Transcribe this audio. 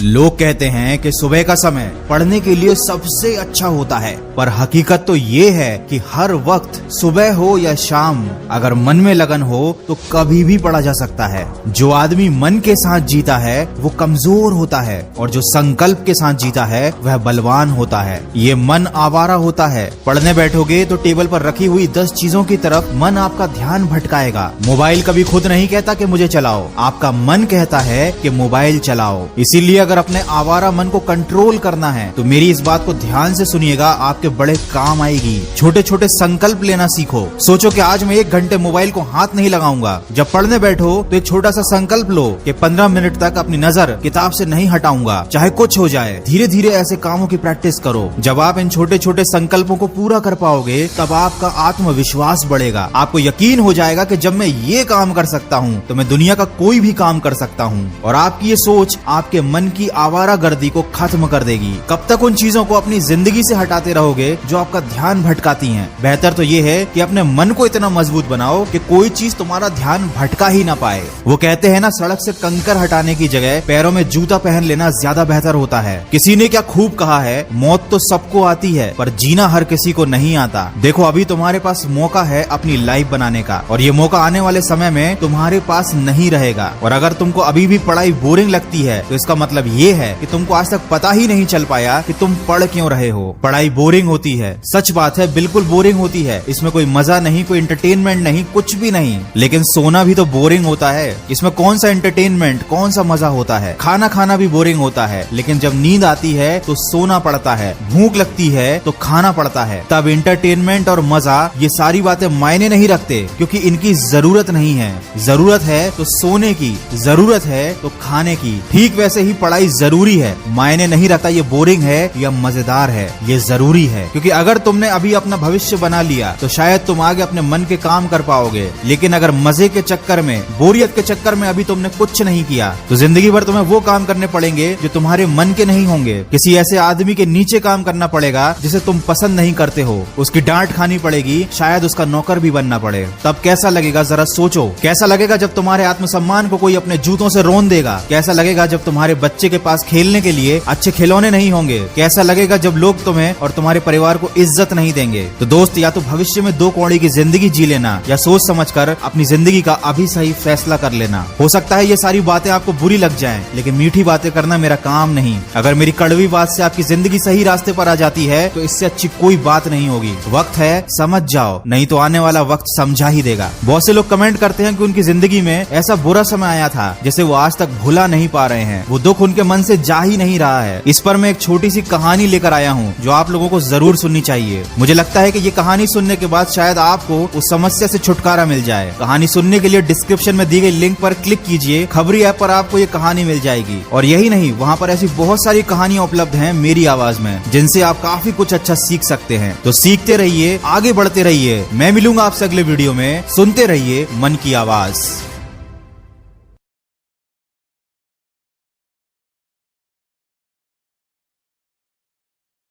लोग कहते हैं कि सुबह का समय पढ़ने के लिए सबसे अच्छा होता है, पर हकीकत तो ये है कि हर वक्त सुबह हो या शाम अगर मन में लगन हो तो कभी भी पढ़ा जा सकता है। जो आदमी मन के साथ जीता है वो कमजोर होता है और जो संकल्प के साथ जीता है वह बलवान होता है। ये मन आवारा होता है। पढ़ने बैठोगे तो टेबल पर रखी हुई 10 चीजों की तरफ मन आपका ध्यान भटकाएगा। मोबाइल कभी खुद नहीं कहता कि मुझे चलाओ, आपका मन कहता है कि मोबाइल चलाओ। इसीलिए अगर अपने आवारा मन को कंट्रोल करना है तो मेरी इस बात को ध्यान से सुनिएगा, आपके बड़े काम आएगी। छोटे छोटे संकल्प लेना सीखो। सोचो कि आज मैं 1 घंटे मोबाइल को हाथ नहीं लगाऊंगा। जब पढ़ने बैठो तो एक छोटा सा संकल्प लो कि 15 मिनट तक अपनी नजर किताब से नहीं हटाऊंगा, चाहे कुछ हो जाए। धीरे धीरे ऐसे कामों की प्रैक्टिस करो। जब आप इन छोटे छोटे संकल्पों को पूरा कर पाओगे तब आपका आत्मविश्वास बढ़ेगा। आपको यकीन हो जाएगा कि जब मैं ये काम कर सकता हूँ तो मैं दुनिया का कोई भी काम कर सकता हूँ। और आपकी ये सोच आपके मन की आवारागर्दी को खत्म कर देगी। कब तक उन चीजों को अपनी जिंदगी से हटाते रहोगे जो आपका ध्यान भटकाती हैं? बेहतर तो ये है कि अपने मन को इतना मजबूत बनाओ कि कोई चीज तुम्हारा ध्यान भटका ही ना पाए। वो कहते हैं ना, सड़क से कंकर हटाने की जगह पैरों में जूता पहन लेना ज्यादा बेहतर होता है। किसी ने क्या खूब कहा है, मौत तो सबको आती है पर जीना हर किसी को नहीं आता। देखो, अभी तुम्हारे पास मौका है अपनी लाइफ बनाने का, और ये मौका आने वाले समय में तुम्हारे पास नहीं रहेगा। और अगर तुमको अभी भी पढ़ाई बोरिंग लगती है तो इसका मतलब ये है कि तुमको आज तक पता ही नहीं चल पाया कि तुम पढ़ क्यों रहे हो। पढ़ाई बोरिंग होती है, सच बात है, बिल्कुल बोरिंग होती है। इसमें कोई मजा नहीं, कोई एंटरटेनमेंट नहीं, कुछ भी नहीं। लेकिन सोना भी तो बोरिंग होता है। इसमें कौन सा एंटरटेनमेंट, कौन सा मजा होता है? खाना खाना भी बोरिंग होता है, लेकिन जब नींद आती है तो सोना पड़ता है। भूख लगती है तो खाना पड़ता है। तब एंटरटेनमेंट और मजा, ये सारी बातें मायने नहीं रखते, क्योंकि इनकी जरूरत नहीं है। जरूरत है तो सोने की, जरूरत है तो खाने की। ठीक वैसे ही पढ़ाई जरूरी है। मायने नहीं रखता ये बोरिंग है या मजेदार है, ये जरूरी है। क्योंकि अगर तुमने अभी अपना भविष्य बना लिया तो शायद तुम आगे अपने मन के काम कर पाओगे। लेकिन अगर मजे के चक्कर में, बोरियत के चक्कर में अभी तुमने कुछ नहीं किया तो जिंदगी भर तुम्हें वो काम करने पड़ेंगे जो तुम्हारे मन के नहीं होंगे। किसी ऐसे आदमी के नीचे काम करना पड़ेगा जिसे तुम पसंद नहीं करते हो। उसकी डांट खानी पड़ेगी, शायद उसका नौकर भी बनना पड़े। तब कैसा लगेगा जरा सोचो। कैसा लगेगा जब तुम्हारे आत्मसम्मान को कोई अपने जूतों से रौंद देगा? कैसा लगेगा जब तुम्हारे बच्चे के पास खेलने के लिए अच्छे खिलौने नहीं होंगे? कैसा लगेगा जब लोग तुम्हें और तुम्हारे परिवार को इज्जत नहीं देंगे? तो दोस्त, या तो भविष्य में 2 कौड़ी की जिंदगी जी लेना या सोच समझकर अपनी जिंदगी का अभी सही फैसला कर लेना। हो सकता है ये सारी बातें आपको बुरी लग जाएं, लेकिन मीठी बातें करना मेरा काम नहीं। अगर मेरी कड़वी बात से आपकी जिंदगी सही रास्ते पर आ जाती है तो इससे अच्छी कोई बात नहीं होगी। वक्त है, समझ जाओ, नहीं तो आने वाला वक्त समझा ही देगा। बहुत से लोग कमेंट करते हैं कि उनकी जिंदगी में ऐसा बुरा समय आया था जिसे वो आज तक भुला नहीं पा रहे हैं। वो दुख उनके मन से जा ही नहीं रहा है। इस पर मैं एक छोटी सी कहानी लेकर आया हूँ जो आप लोगों को जरूर सुननी चाहिए। मुझे लगता है कि ये कहानी सुनने के बाद शायद आपको उस समस्या से छुटकारा मिल जाए। कहानी सुनने के लिए डिस्क्रिप्शन में दी गई लिंक पर क्लिक कीजिए। खबरी ऐप पर आपको ये कहानी मिल जाएगी। और यही नहीं, वहाँ पर ऐसी बहुत सारी कहानियां उपलब्ध हैं मेरी आवाज में, जिनसे आप काफी कुछ अच्छा सीख सकते हैं। तो सीखते रहिए, आगे बढ़ते रहिए। मैं मिलूंगा आपसे अगले वीडियो में। सुनते रहिए मन की आवाज।